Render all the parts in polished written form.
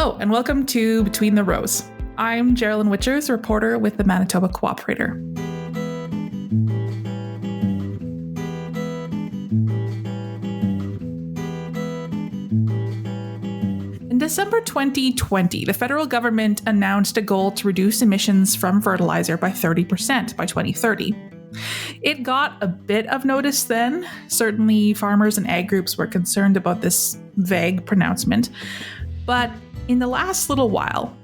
Hello, and welcome to Between the Rows. I'm Geraldine Witchers, reporter with the Manitoba Co-operator. In December 2020, the federal government announced a goal to reduce emissions from fertilizer by 30% by 2030. It got a bit of notice then. Certainly, farmers and ag groups were concerned about this vague pronouncement. But in the last little while,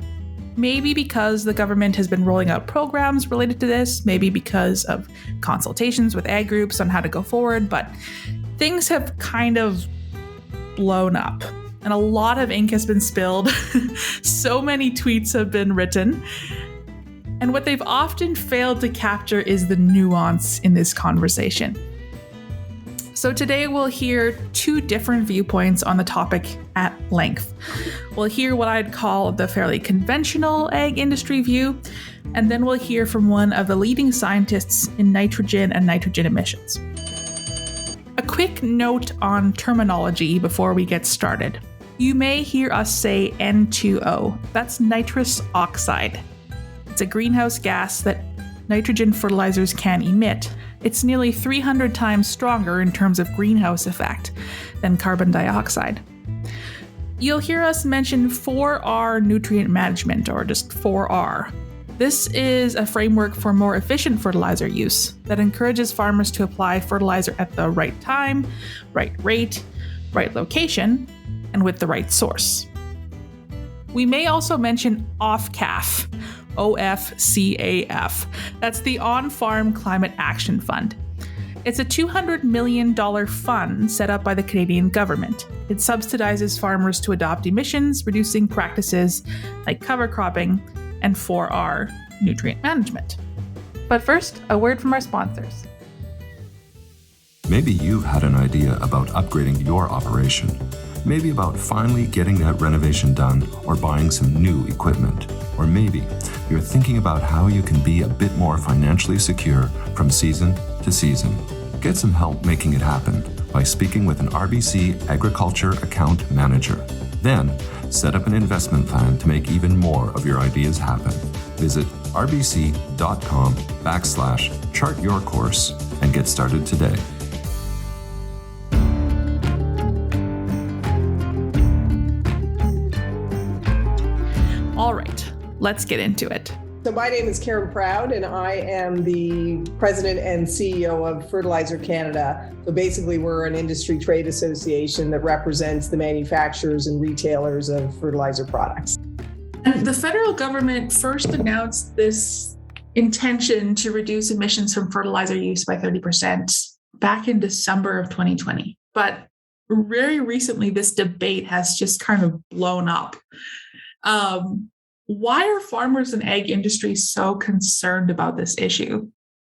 maybe because the government has been rolling out programs related to this, maybe because of consultations with ag groups on how to go forward, but things have kind of blown up. And a lot of ink has been spilled. So many tweets have been written. And what they've often failed to capture is the nuance in this conversation. So today we'll hear two different viewpoints on the topic at length. We'll hear what I'd call the fairly conventional ag industry view, and then we'll hear from one of the leading scientists in nitrogen and nitrogen emissions. A quick note on terminology before we get started. You may hear us say N2O. That's nitrous oxide. It's a greenhouse gas that nitrogen fertilizers can emit. It's nearly 300 times stronger in terms of greenhouse effect than carbon dioxide. You'll hear us mention 4R nutrient management, or just 4R. This is a framework for more efficient fertilizer use that encourages farmers to apply fertilizer at the right time, right rate, right location, and with the right source. We may also mention OFCAF, OFCAF. That's the On-Farm Climate Action Fund. It's a $200 million fund set up by the Canadian government. It subsidizes farmers to adopt emissions-reducing practices like cover cropping and 4R nutrient management. But first, a word from our sponsors. Maybe you've had an idea about upgrading your operation. Maybe about finally getting that renovation done or buying some new equipment. Or maybe you're thinking about how you can be a bit more financially secure from season to season. Get some help making it happen by speaking with an RBC Agriculture Account Manager. Then, set up an investment plan to make even more of your ideas happen. Visit rbc.com/chartyourcourse and get started today. All right, let's get into it. So my name is Karen Proud, and I am the president and CEO of Fertilizer Canada. So basically, we're an industry trade association that represents the manufacturers and retailers of fertilizer products. And the federal government first announced this intention to reduce emissions from fertilizer use by 30% back in December of 2020. But very recently, this debate has just kind of blown up. Why are farmers and ag industry so concerned about this issue?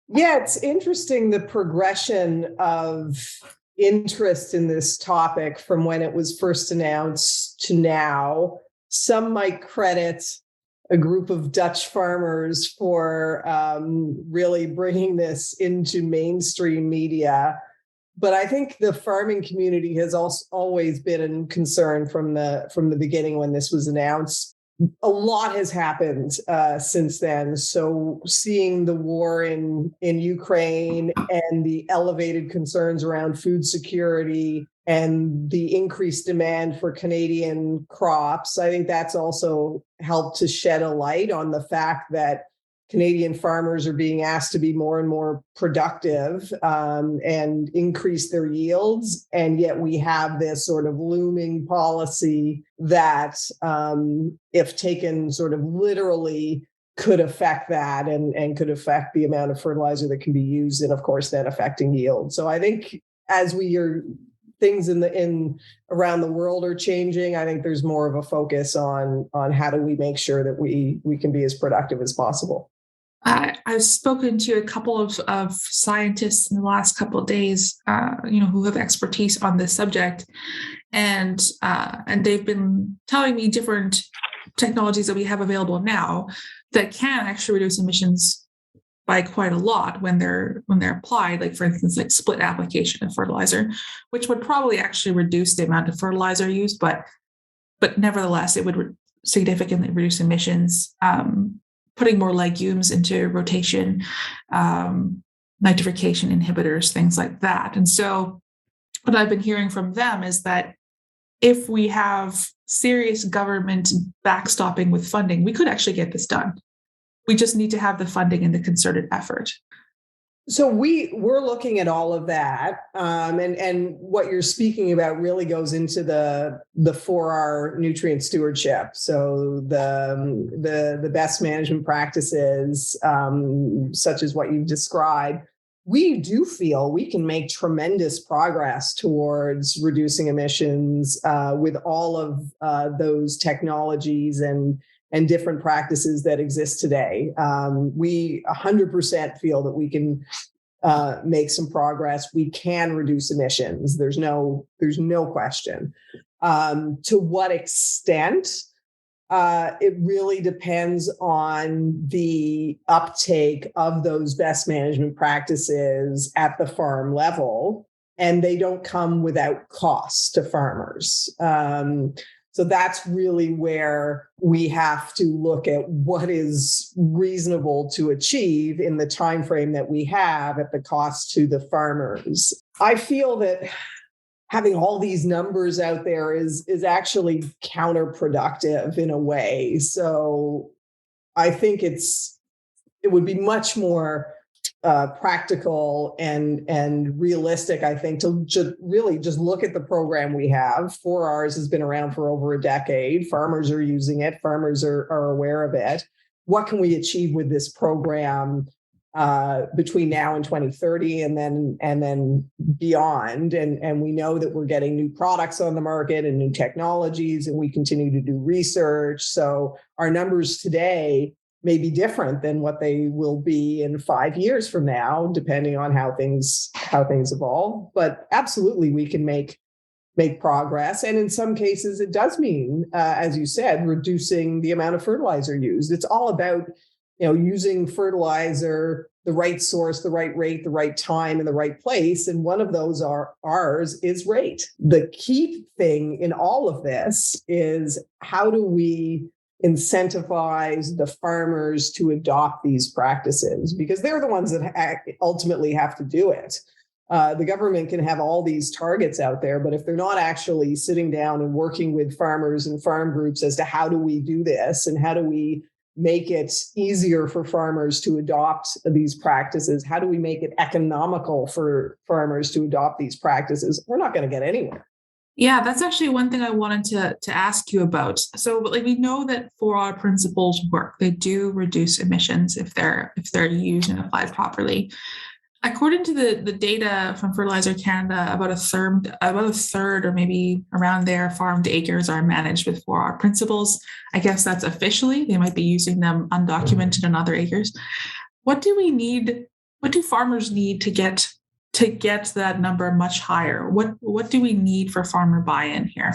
Yeah, it's interesting, the progression of interest in this topic from when it was first announced to now. Some might credit a group of Dutch farmers for really bringing this into mainstream media. But I think the farming community has also always been concerned from the beginning when this was announced. A lot has happened since then. So seeing the war in Ukraine and the elevated concerns around food security and the increased demand for Canadian crops, I think that's also helped to shed a light on the fact that Canadian farmers are being asked to be more and more productive and increase their yields. And yet we have this sort of looming policy that, if taken sort of literally, could affect that and could affect the amount of fertilizer that can be used, and of course, then affecting yield. So I think as things in around the world are changing, I think there's more of a focus on how do we make sure that we can be as productive as possible. I've spoken to a couple of scientists in the last couple of days, who have expertise on this subject, and they've been telling me different technologies that we have available now that can actually reduce emissions by quite a lot when they're applied. Like for instance, like split application of fertilizer, which would probably actually reduce the amount of fertilizer used, but nevertheless, it would significantly reduce emissions, putting more legumes into rotation, nitrification inhibitors, things like that. And so what I've been hearing from them is that if we have serious government backstopping with funding, we could actually get this done. We just need to have the funding and the concerted effort. So we're looking at all of that, and what you're speaking about really goes into the 4R nutrient stewardship. So the best management practices, such as what you've described. We do feel we can make tremendous progress towards reducing emissions with all of those technologies and different practices that exist today. We 100% feel that we can make some progress. We can reduce emissions. There's no question. To what extent? It really depends on the uptake of those best management practices at the farm level, and they don't come without cost to farmers. So that's really where we have to look at what is reasonable to achieve in the time frame that we have at the cost to the farmers. I feel that having all these numbers out there is actually counterproductive in a way. So I think it would be much more practical and realistic, I think, to really just look at the program we have. 4Rs has been around for over a decade. Farmers are using it. Farmers are aware of it. What can we achieve with this program between now and 2030 and then beyond? And we know that we're getting new products on the market and new technologies, and we continue to do research. So our numbers today may be different than what they will be in 5 years from now, depending on how things evolve. But absolutely, we can make progress. And in some cases, it does mean, as you said, reducing the amount of fertilizer used. It's all about, using fertilizer, the right source, the right rate, the right time, and the right place. And one of those ours is rate. The key thing in all of this is, how do we incentivize the farmers to adopt these practices? Because they're the ones that ultimately have to do it. The government can have all these targets out there, but if they're not actually sitting down and working with farmers and farm groups as to how do we do this and how do we make it easier for farmers to adopt these practices, how do we make it economical for farmers to adopt these practices, we're not going to get anywhere. Yeah, that's actually one thing I wanted to ask you about. So, we know that 4R principles work. They do reduce emissions if they're used and applied properly. According to the data from Fertilizer Canada, about a third, or maybe around there, farmed acres are managed with 4R principles. I guess that's officially. They might be using them undocumented on other acres. What do farmers need to get that number much higher? What do we need for farmer buy-in here?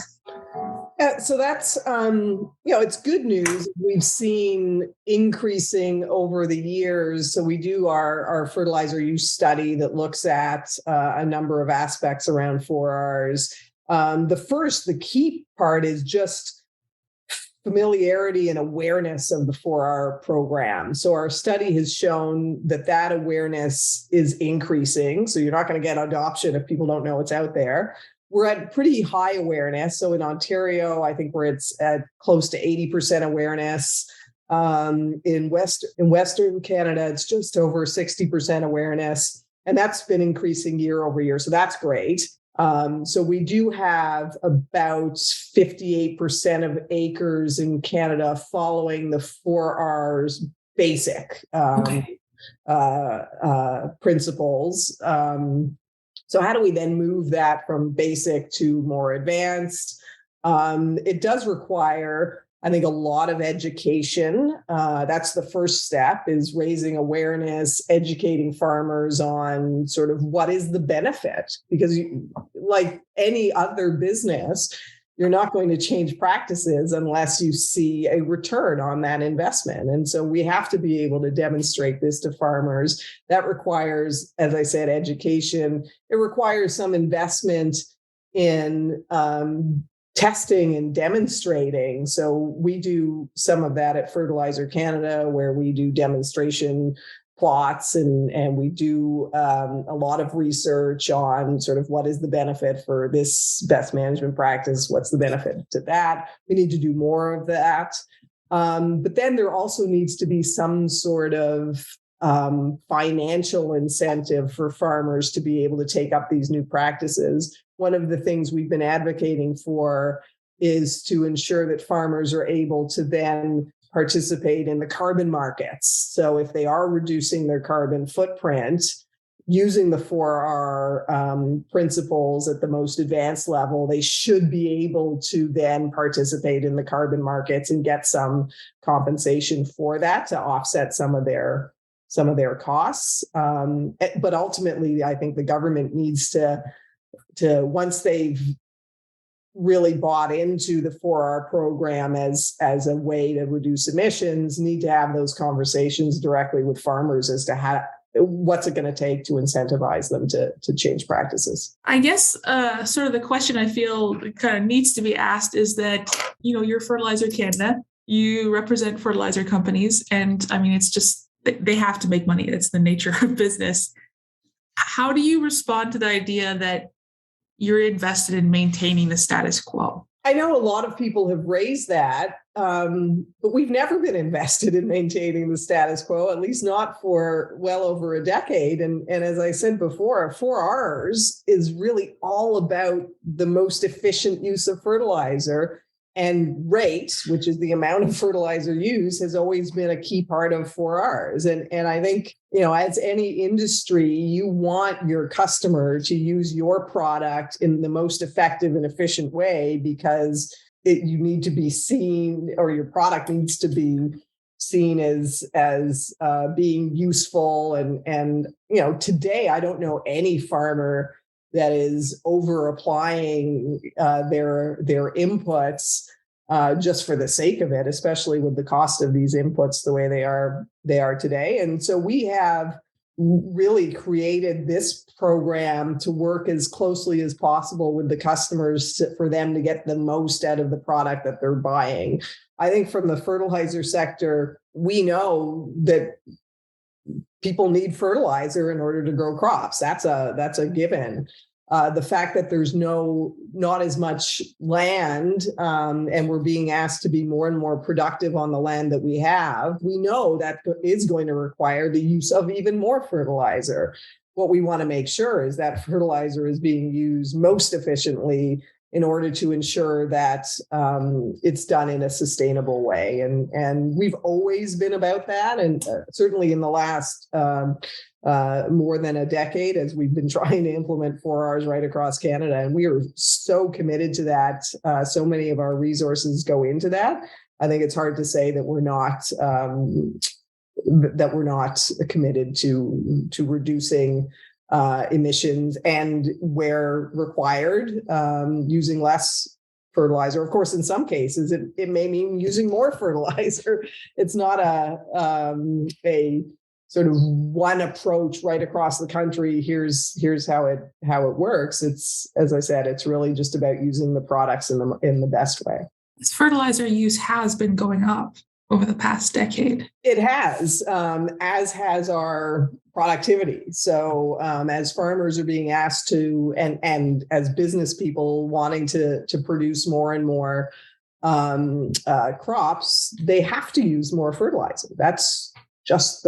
So that's, it's good news. We've seen increasing over the years. So we do our fertilizer use study that looks at a number of aspects around 4Rs. The key part is just familiarity and awareness of the 4R program. So our study has shown that awareness is increasing. So you're not going to get adoption if people don't know it's out there. We're at pretty high awareness. So in Ontario, I think it's at close to 80% awareness. In Western Canada, it's just over 60% awareness. And that's been increasing year over year. So that's great. So we do have about 58% of acres in Canada following the 4R's basic principles. So how do we then move that from basic to more advanced? It does require, I think, a lot of education. That's the first step, is raising awareness, educating farmers on sort of what is the benefit. Because like any other business, you're not going to change practices unless you see a return on that investment. And so we have to be able to demonstrate this to farmers. That requires, as I said, education. It requires some investment in testing and demonstrating. So we do some of that at Fertilizer Canada, where we do demonstration plots and we do a lot of research on sort of what is the benefit for this best management practice, what's the benefit to that. We need to do more of that. But then there also needs to be some sort of financial incentive for farmers to be able to take up these new practices. One of the things we've been advocating for is to ensure that farmers are able to then participate in the carbon markets. So if they are reducing their carbon footprint, using the 4R principles at the most advanced level, they should be able to then participate in the carbon markets and get some compensation for that to offset some of their costs. But ultimately, I think the government needs to once they've really bought into the 4R program as a way to reduce emissions, need to have those conversations directly with farmers as to what's it going to take to incentivize them to change practices. I guess sort of the question I feel kind of needs to be asked is that, you're Fertilizer Canada, you represent fertilizer companies, and I mean, it's just, they have to make money. It's the nature of business. How do you respond to the idea that you're invested in maintaining the status quo? I know a lot of people have raised that, but we've never been invested in maintaining the status quo, at least not for well over a decade. And as I said before, 4Rs is really all about the most efficient use of fertilizer. And rate, which is the amount of fertilizer used, has always been a key part of 4Rs. And I think, as any industry, you want your customer to use your product in the most effective and efficient way, because you need to be seen, or your product needs to be seen as being useful. And today, I don't know any farmer that is over applying their inputs just for the sake of it, especially with the cost of these inputs the way they are today. And so we have really created this program to work as closely as possible with the customers for them to get the most out of the product that they're buying. I think from the fertilizer sector, we know that people need fertilizer in order to grow crops. That's a given. The fact that there's not as much land, and we're being asked to be more and more productive on the land that we have, we know that is going to require the use of even more fertilizer. What we want to make sure is that fertilizer is being used most efficiently in order to ensure that it's done in a sustainable way. And we've always been about that. And certainly in the last more than a decade, as we've been trying to implement 4Rs right across Canada. And we are so committed to that. So many of our resources go into that. I think it's hard to say that we're not committed to reducing emissions, and where required, using less fertilizer. Of course, in some cases, it may mean using more fertilizer. It's not a sort of one approach right across the country. Here's how it works. It's, as I said, it's really just about using the products in the best way. This fertilizer use has been going up over the past decade. It has, as has our productivity. So as farmers are being asked to, and as business people wanting to produce more and more crops, they have to use more fertilizer. That's just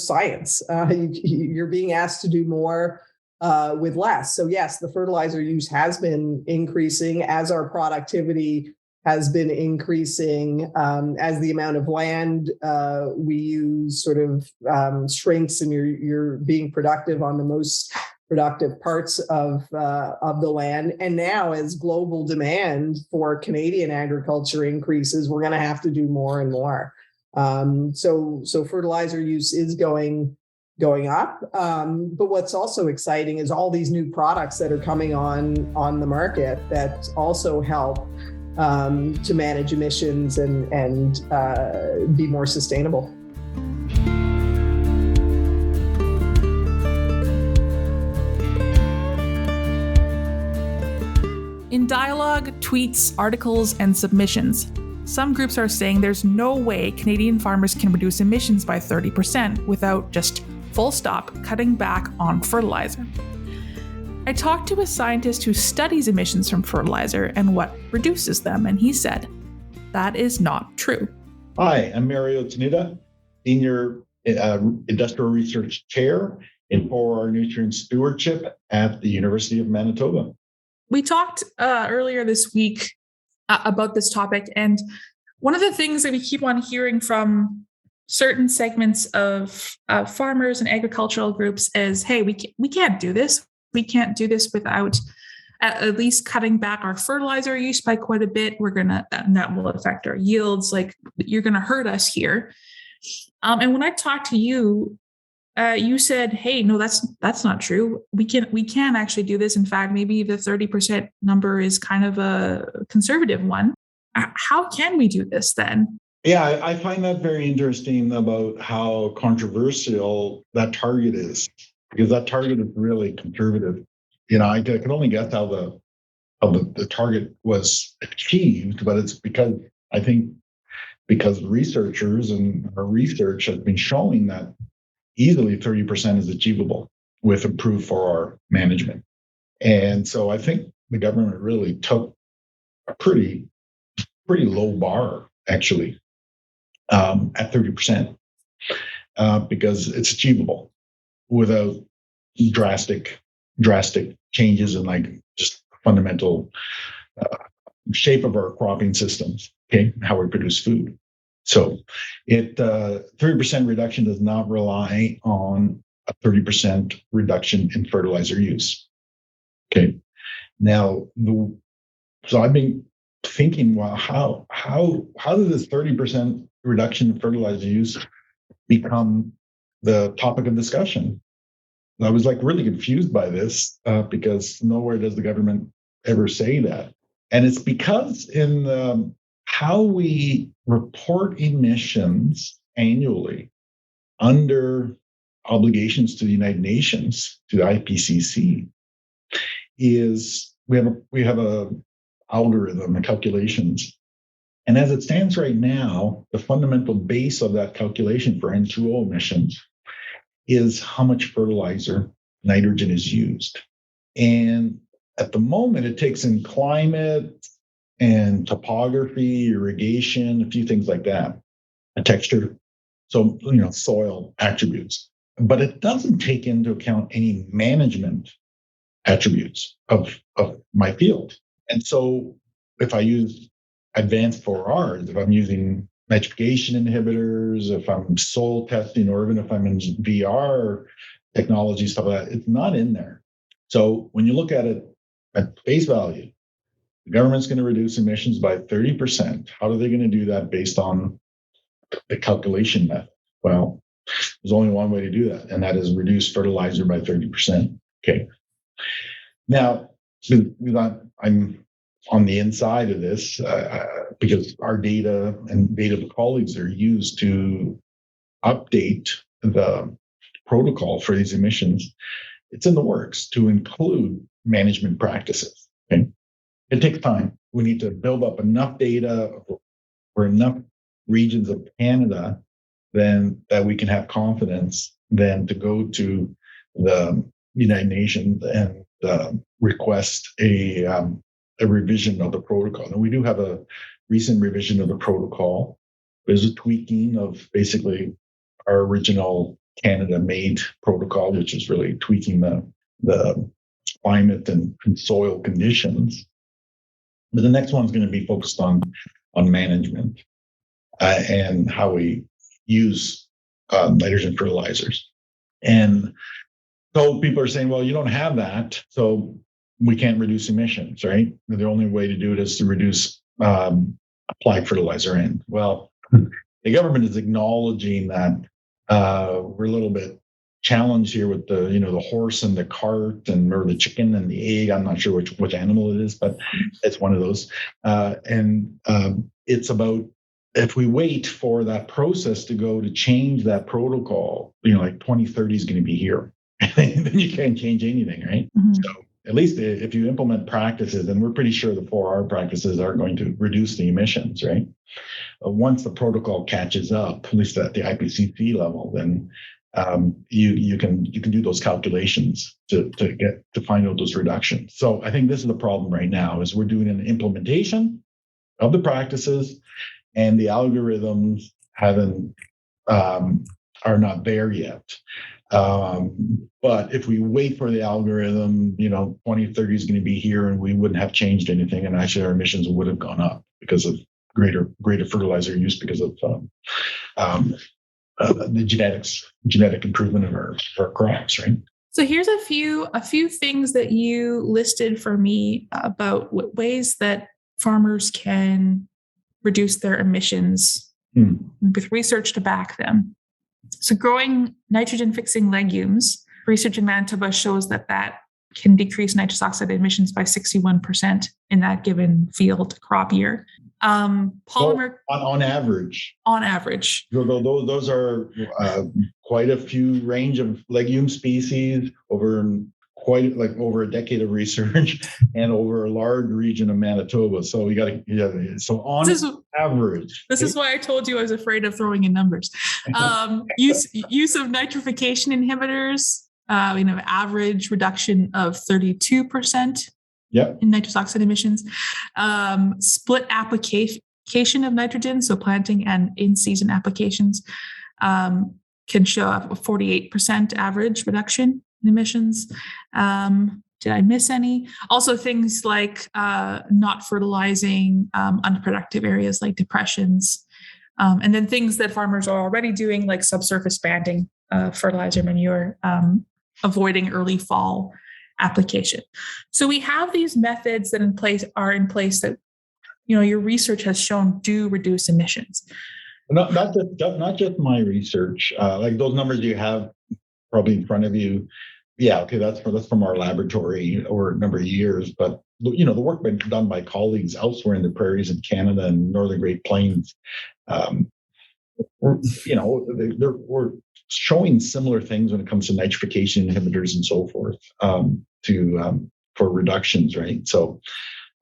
science. You're being asked to do more with less. So yes, the fertilizer use has been increasing as our productivity has been increasing, as the amount of land we use sort of shrinks, and you're being productive on the most productive parts of the land. And now, as global demand for Canadian agriculture increases, we're going to have to do more and more. So fertilizer use is going up. But what's also exciting is all these new products that are coming on the market that also help to manage emissions and be more sustainable. In dialogue, tweets, articles, and submissions, some groups are saying there's no way Canadian farmers can reduce emissions by 30% without just full stop cutting back on fertilizer. I talked to a scientist who studies emissions from fertilizer and what reduces them, and he said, that is not true. Hi, I'm Mario Tanita, Senior Industrial Research Chair in 4R Nutrient Stewardship at the University of Manitoba. We talked earlier this week about this topic, and one of the things that we keep on hearing from certain segments of farmers and agricultural groups is, hey, we can't do this. We can't do this without at least cutting back our fertilizer use by quite a bit. That will affect our yields. Like, you're gonna hurt us here. And when I talked to you, you said, hey, no, that's not true. We can actually do this. In fact, maybe the 30% number is kind of a conservative one. How can we do this then? Yeah, I find that very interesting about how controversial that target is, because that target is really conservative. I can only guess how the target was achieved, but it's because researchers and our research has been showing that easily 30% is achievable with improved 4R management. And so I think the government really took a pretty low bar, actually, at 30%, because it's achievable without drastic changes in like just fundamental shape of our cropping systems, okay, how we produce food. So 30% reduction does not rely on a 30% reduction in fertilizer use. Okay. Now, so I've been thinking, well, how did this 30% reduction in fertilizer use become the topic of discussion? I was like really confused by this because nowhere does the government ever say that. And it's because in how we report emissions annually under obligations to the United Nations, to the IPCC, is we have a algorithm, the calculations. And as it stands right now, the fundamental base of that calculation for N2O emissions is how much fertilizer, nitrogen is used. And at the moment, it takes in climate and topography, irrigation, a few things like that, a texture, so soil attributes. But it doesn't take into account any management attributes of my field. And so if I use advanced 4Rs, if I'm using nitrification inhibitors, if I'm soil testing, or even if I'm in VR technology, stuff like that, it's not in there. So when you look at it at face value, the government's going to reduce emissions by 30%. How are they going to do that based on the calculation method? Well, there's only one way to do that, and that is reduce fertilizer by 30%. Okay. Now, I'm on the inside of this because our data and data of colleagues are used to update the protocol for these emissions. It's in the works to include management practices. Okay? It takes time. We need to build up enough data for enough regions of Canada then that we can have confidence then to go to the United Nations and request a revision of the protocol. And we do have a recent revision of the protocol. There's a tweaking of basically our original Canada-made protocol, which is really tweaking the climate and soil conditions. But the next one's going to be focused on management and how we use nitrogen fertilizers. And so people are saying, well, you don't have that, so we can't reduce emissions, right? The only way to do it is to reduce applied fertilizer in. Well, the government is acknowledging that we're a little bit challenged here with the horse and the cart or the chicken and the egg. I'm not sure which animal it is, but it's one of those. And it's about if we wait for that process to go to change that protocol, like 2030 is going to be here. Then you can't change anything, right? Mm-hmm. So at least if you implement practices, and we're pretty sure the 4R practices are going to reduce the emissions, right? Once the protocol catches up, at least at the IPCC level, then you can do those calculations to find out those reductions. So I think this is the problem right now: is we're doing an implementation of the practices, and the algorithms are not there yet. But if we wait for the algorithm, 2030 is going to be here, and we wouldn't have changed anything, and actually our emissions would have gone up because of greater fertilizer use, because of the genetic improvement of our crops, right? So here's a few things that you listed for me about ways that farmers can reduce their emissions with research to back them. So growing nitrogen-fixing legumes, research in Manitoba shows that can decrease nitrous oxide emissions by 61% in that given field crop year. Polymer on average. On average, those are quite a few range of legume species over a decade of research and over a large region of Manitoba. So we got to, so on average. This is why I told you I was afraid of throwing in numbers. Use of nitrification inhibitors, average reduction of 32%. Yep. In nitrous oxide emissions. Split application of nitrogen, so planting and in-season applications, can show a 48% average reduction in emissions. Did I miss any? Also, things like not fertilizing unproductive areas like depressions, and then things that farmers are already doing, like subsurface banding fertilizer manure, avoiding early fall application. So we have these methods that are in place that, your research has shown do reduce emissions. Not just my research, like those numbers you have probably in front of you. Yeah, okay, that's from our laboratory over a number of years. But the work been done by colleagues elsewhere in the prairies in Canada and northern Great Plains, we're showing similar things when it comes to nitrification inhibitors and so forth, for reductions, right? So,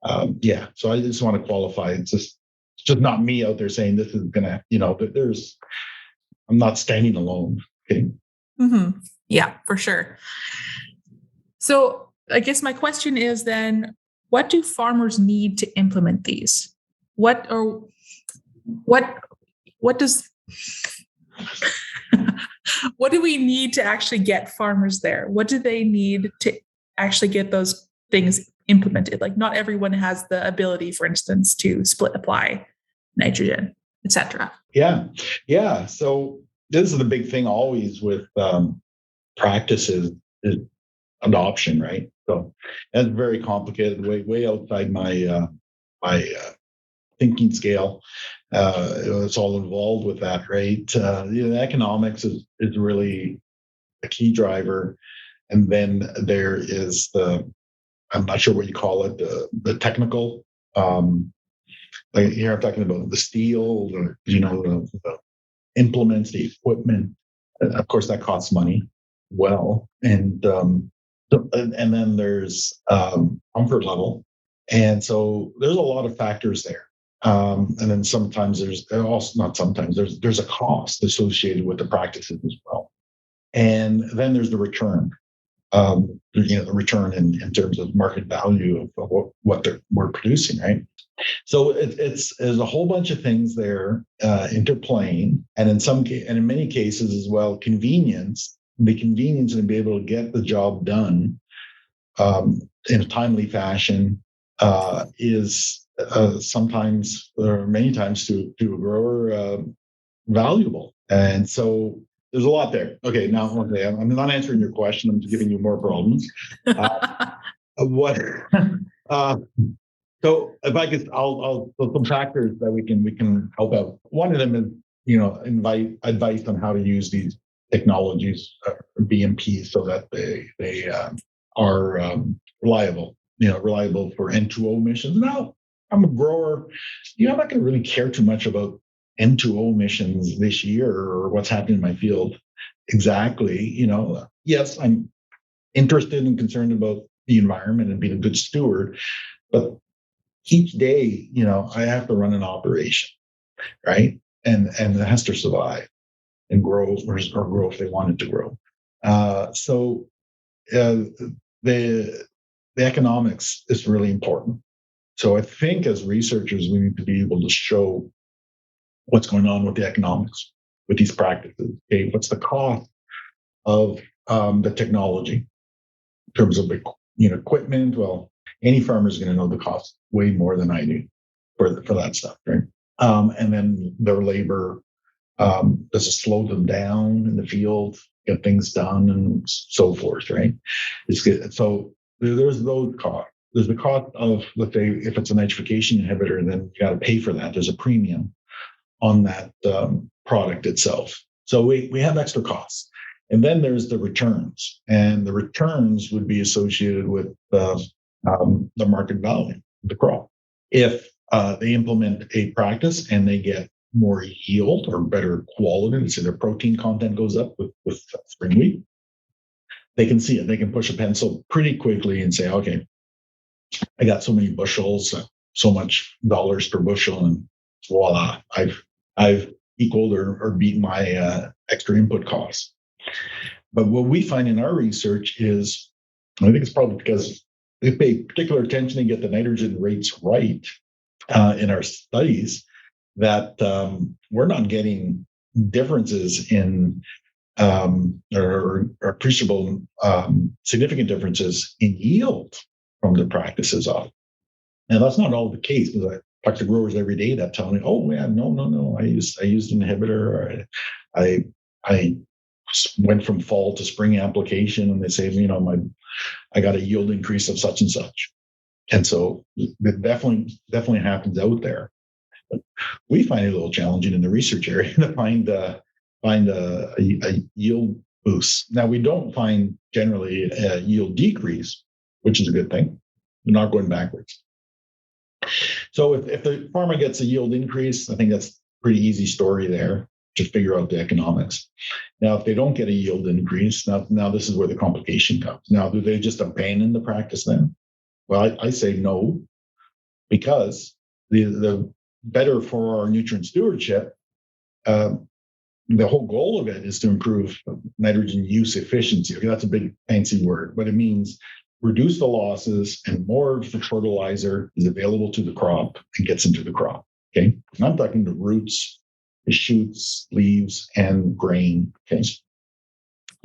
so I just want to qualify. It's just not me out there saying this is gonna, I'm not standing alone. Okay. Mm-hmm. Yeah, for sure. So I guess my question is then, what do farmers need to implement these? What does what do we need to actually get farmers there? What do they need to actually get those things implemented? Like, not everyone has the ability, for instance, to split apply nitrogen, etc. Yeah. So this is the big thing always with practices is adoption, right? So that's very complicated, way outside my thinking scale. It's all involved with that, right? The economics is really a key driver, and then there is I'm not sure what you call it, the technical. Like here, I'm talking about the steel, the implements, the equipment. Of course, that costs money. Well, and then there's comfort level, and so there's a lot of factors there. And then sometimes there's a cost associated with the practices as well. And then there's the return, the return in terms of market value of what we're producing, right? So there's a whole bunch of things there interplaying, and in many cases as well, convenience. The convenience to be able to get the job done in a timely fashion is sometimes or many times to a grower valuable. And so there's a lot there. Okay, now I'm not answering your question. I'm just giving you more problems. So if I could, I'll some factors that we can help out. One of them is invite advice on how to use these technologies, BMP, so that they are reliable. Reliable for N2O emissions. Now, I'm a grower. I'm not going to really care too much about N2O emissions this year or what's happening in my field exactly. Yes, I'm interested and concerned about the environment and being a good steward. But each day, I have to run an operation, right? And it has to survive and grow or grow if they want it to grow. So the economics is really important. So I think as researchers, we need to be able to show what's going on with the economics with these practices. Okay, what's the cost of the technology in terms of equipment? Well, any farmer is going to know the cost way more than I do for that stuff, right? And then their labor, does it slow them down in the field, get things done, and so forth, right? It's good. So there's those costs. There's the cost of, let's say, if it's a nitrification inhibitor, then you got to pay for that. There's a premium on that product itself. So we have extra costs. And then there's the returns. And the returns would be associated with the market value of the crop. If they implement a practice and they get more yield or better quality, so their protein content goes up with spring wheat, they can see it. They can push a pencil pretty quickly and say, okay, I got so many bushels, so much dollars per bushel, and voila, I've equaled or beat my extra input costs. But what we find in our research is, I think it's probably because we pay particular attention to get the nitrogen rates right in our studies, that we're not getting differences in or appreciable significant differences in yield from the practices of. And that's not all the case, because I talk to growers every day that tell me, oh yeah, no, I used an inhibitor, or I went from fall to spring application, and they say, I got a yield increase of such and such. And so it definitely happens out there. But we find it a little challenging in the research area to find a yield boost. Now, we don't find generally a yield decrease, which is a good thing. We're not going backwards. So if the farmer gets a yield increase, I think that's a pretty easy story there to figure out the economics. Now, if they don't get a yield increase, now this is where the complication comes. Now, do they just abandon the practice then? Well, I say no, because the better for our nutrient stewardship, the whole goal of it is to improve nitrogen use efficiency. Okay, that's a big fancy word, but it means reduce the losses and more of the fertilizer is available to the crop and gets into the crop. Okay, and I'm talking the roots, the shoots, leaves, and grain. Okay,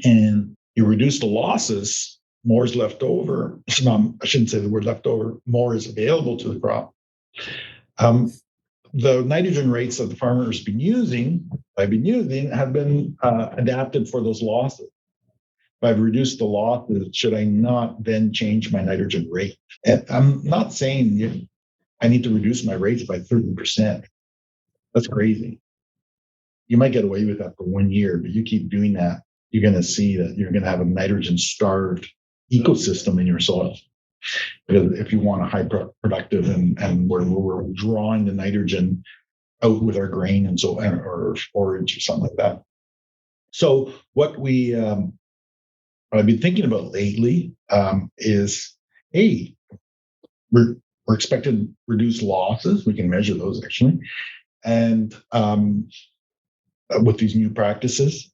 and you reduce the losses, more is left over. I shouldn't say the word left over. More is available to the crop. The nitrogen rates that the farmers have been using have been adapted for those losses. If I've reduced the losses, should I not then change my nitrogen rate? And I'm not saying I need to reduce my rates by 30%. That's crazy. You might get away with that for 1 year, but you keep doing that, you're going to see that you're going to have a nitrogen-starved ecosystem in your soil. Because if you want a high productive and where we're drawing the nitrogen out with our grain and so, or forage or something like that. So what I've been thinking about lately is, hey, we're expected to reduce losses. We can measure those actually, and with these new practices,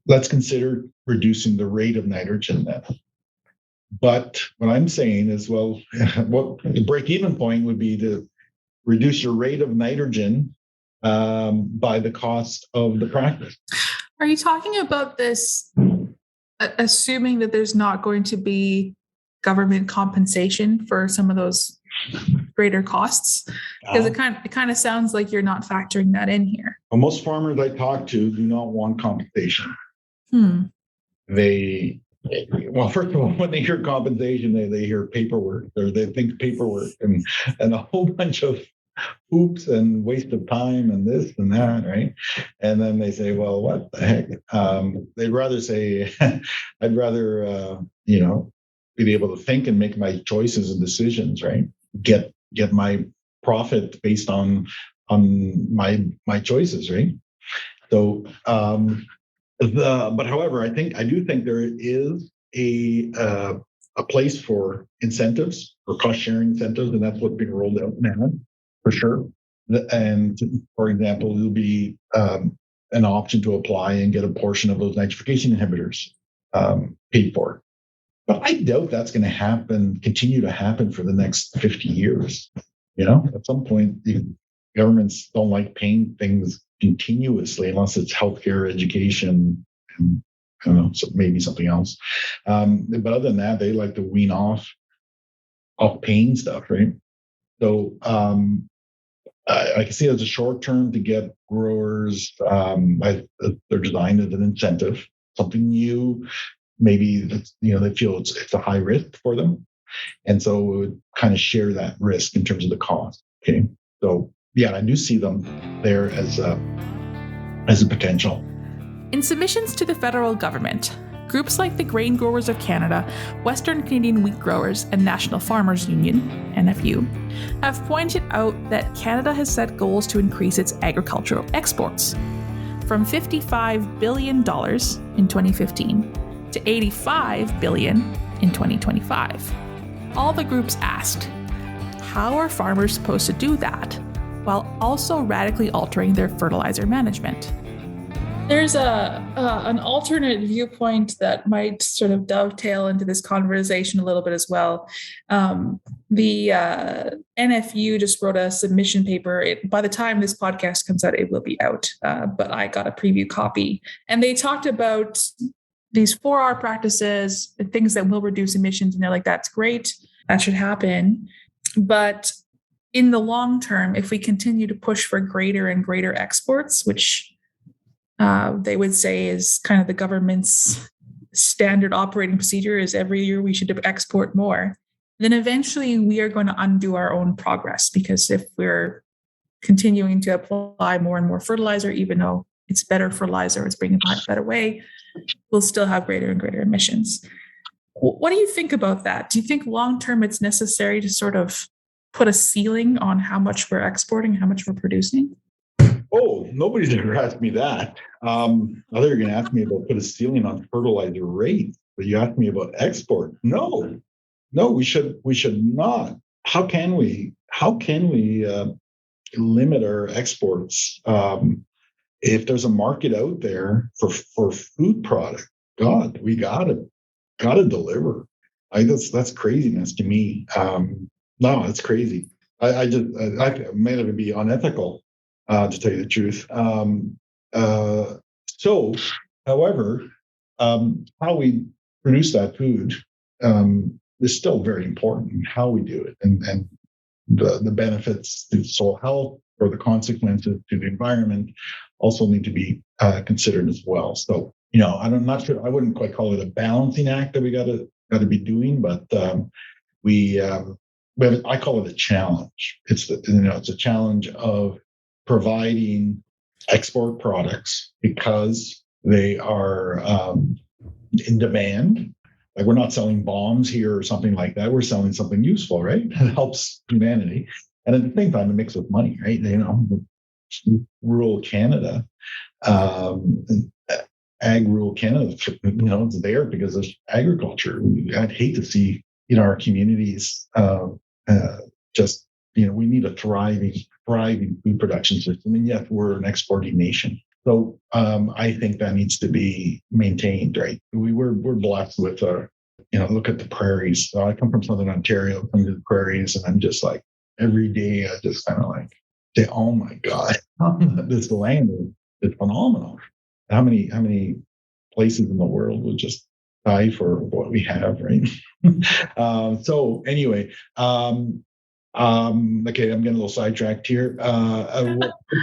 let's consider reducing the rate of nitrogen then. But what I'm saying is, well, what the break-even point would be to reduce your rate of nitrogen by the cost of the practice. Are you talking about this, assuming that there's not going to be government compensation for some of those greater costs? Because it kind of sounds like you're not factoring that in here. Well, most farmers I talk to do not want compensation. Well, first of all, when they hear compensation, they hear paperwork, or they think paperwork and a whole bunch of hoops and waste of time and this and that, right? And then they say, well, what the heck? They'd rather say, I'd rather, be able to think and make my choices and decisions, right? Get my profit based on my choices, right? So, but however, I do think there is a a place for incentives, for cost sharing incentives, and that's what's being rolled out now, for sure. And for example, it'll be an option to apply and get a portion of those nitrification inhibitors paid for. But I doubt that's going to continue to happen for the next 50 years. At some point, the governments don't like paying things continuously unless it's healthcare, education, and I don't know, so maybe something else. But other than that, they like to wean off paying stuff, right? So I can see it as a short term to get growers. They're designed as an incentive, something new. Maybe they feel it's a high risk for them, and so we would kind of share that risk in terms of the cost. Okay, so yeah, I do see them there as a potential. In submissions to the federal government, groups like the Grain Growers of Canada, Western Canadian Wheat Growers, and National Farmers Union, NFU, have pointed out that Canada has set goals to increase its agricultural exports from $55 billion in 2015 to $85 billion in 2025. All the groups asked, how are farmers supposed to do that while also radically altering their fertilizer management? There's an alternate viewpoint that might sort of dovetail into this conversation a little bit as well. The NFU just wrote a submission paper. By the time this podcast comes out, it will be out, but I got a preview copy. And they talked about these 4R practices, things that will reduce emissions, and they're like, that's great, that should happen. But in the long term, if we continue to push for greater and greater exports, which they would say is kind of the government's standard operating procedure, is every year we should export more, then eventually we are going to undo our own progress. Because if we're continuing to apply more and more fertilizer, even though it's better fertilizer, it's bringing it better way, we'll still have greater and greater emissions. What do you think about that? Do you think long-term it's necessary to sort of put a ceiling on how much we're exporting, how much we're producing? Oh, nobody's ever asked me that. I thought you were going to ask me about put a ceiling on fertilizer rate, but you asked me about export. No, we should not. How can we limit our exports? If there's a market out there for food product, God, we gotta deliver. That's craziness to me. No, it's crazy. I might even be unethical, to tell you the truth. However, how we produce that food is still very important. How we do it, and the benefits to soil health or the consequences to the environment also need to be considered as well. So, I'm not sure. I wouldn't quite call it a balancing act that we got to be doing, but I call it a challenge. It's a challenge of providing export products because they are in demand. Like, we're not selling bombs here or something like that. We're selling something useful, right? It helps humanity. And at the same time, it makes us money, right? Rural Canada, rural Canada, it's there because of agriculture. I'd hate to see, our communities we need a thriving food production system. And yet we're an exporting nation. So I think that needs to be maintained, right? We're blessed with look at the prairies. So I come from Southern Ontario, come to the prairies, and I'm just like, every day I just kind of like say, oh my God, this land is phenomenal. How many places in the world would just die for what we have, right? So anyway, okay, I'm getting a little sidetracked here.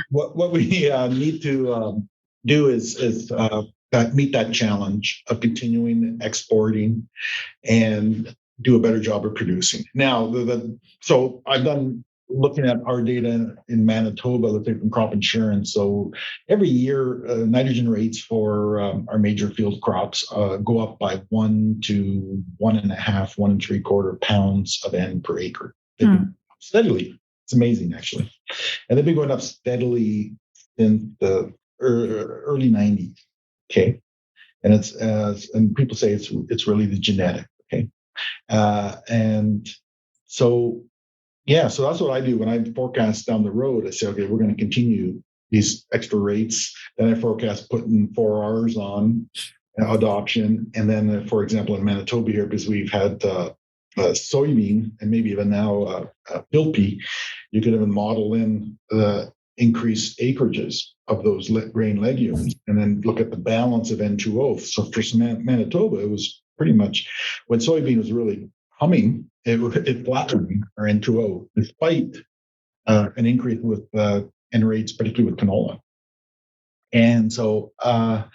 What we need to do is meet that challenge of continuing exporting and do a better job of producing. Now, so I've done looking at our data in Manitoba, let's say from crop insurance. So every year, nitrogen rates for our major field crops go up by 1 to 1.5, 1.75 pounds of N per acre. Steadily. It's amazing, actually. And they've been going up steadily since the early 90s. Okay. And and people say it's really the genetic. Okay. And so that's what I do when I forecast down the road. I say, okay, we're going to continue these extra rates. Then I forecast putting 4Rs on adoption. And then, for example, in Manitoba here, because we've had soybean and maybe even now field pea, you could even model in the increased acreages of those grain legumes and then look at the balance of N2O. So for Manitoba, it was pretty much when soybean was really humming, it flattened our N2O despite an increase with N rates, particularly with canola. And so, so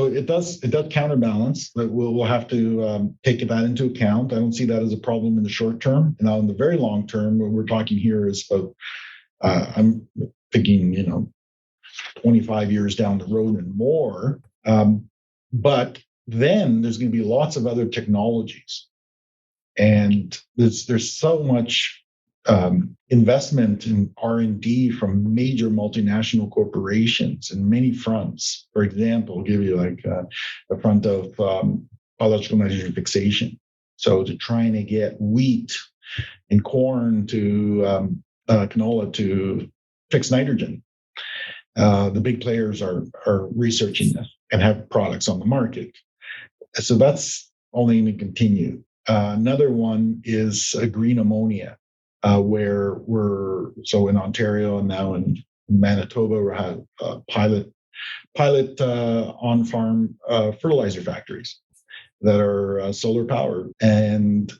it does counterbalance, but we'll have to take that into account. I don't see that as a problem in the short term. Now, in the very long term, what we're talking here is about, I'm thinking, 25 years down the road and more. But then there's going to be lots of other technologies. And there's so much investment in R&D from major multinational corporations in many fronts. For example, I'll give you like a front of biological nitrogen fixation. So to trying to get wheat and corn to canola to fix nitrogen. The big players are researching this and have products on the market. So that's only going to continue. Another one is green ammonia, where so in Ontario and now in Manitoba, we have pilot on-farm fertilizer factories that are solar powered. And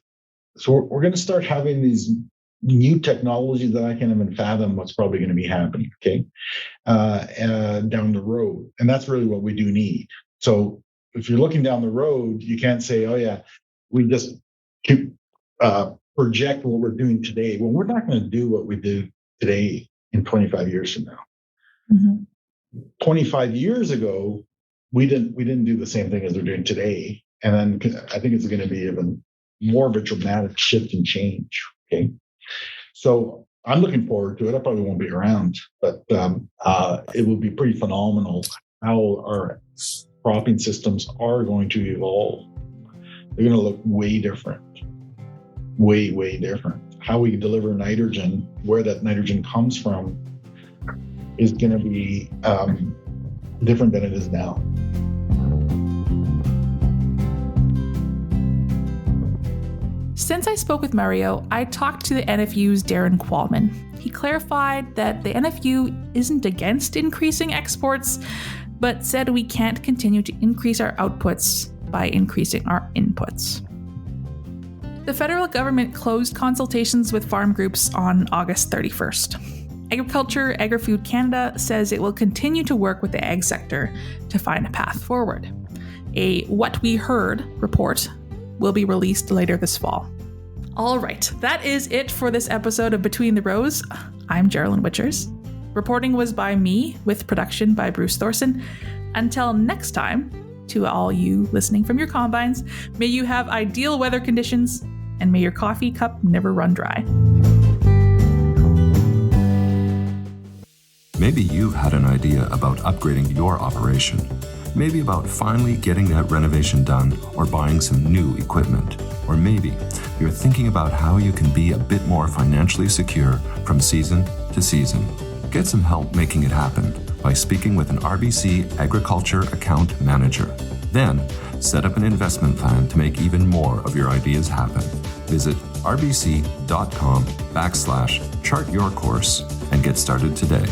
so we're going to start having these new technologies that I can't even fathom what's probably going to be happening, down the road. And that's really what we do need. So if you're looking down the road, you can't say, oh yeah, we just keep project what we're doing today. Well, we're not going to do what we do today in 25 years from now. Mm-hmm. 25 years ago, we didn't do the same thing as we're doing today. And then I think it's going to be even more of a dramatic shift and change. Okay. So I'm looking forward to it. I probably won't be around, but it will be pretty phenomenal how our cropping systems are going to evolve. They're going to look way different, way different. How we deliver nitrogen, where that nitrogen comes from, is going to be different than it is now. Since I spoke with Mario, I talked to the NFU's Darren Qualman. He clarified that the NFU isn't against increasing exports, but said we can't continue to increase our outputs by increasing our inputs. The federal government closed consultations with farm groups on August 31st. Agriculture Agri-Food Canada says it will continue to work with the ag sector to find a path forward. A What We Heard report will be released later this fall. All right, that is it for this episode of Between the Rows. I'm Geraldine Witchers. Reporting was by me, with production by Bruce Thorson. Until next time, to all you listening from your combines, may you have ideal weather conditions, and may your coffee cup never run dry. Maybe you've had an idea about upgrading your operation. Maybe about finally getting that renovation done or buying some new equipment. Or maybe you're thinking about how you can be a bit more financially secure from season to season. Get some help making it happen by speaking with an RBC Agriculture Account Manager. Then, set up an investment plan to make even more of your ideas happen. Visit rbc.com/chartyourcourse and get started today.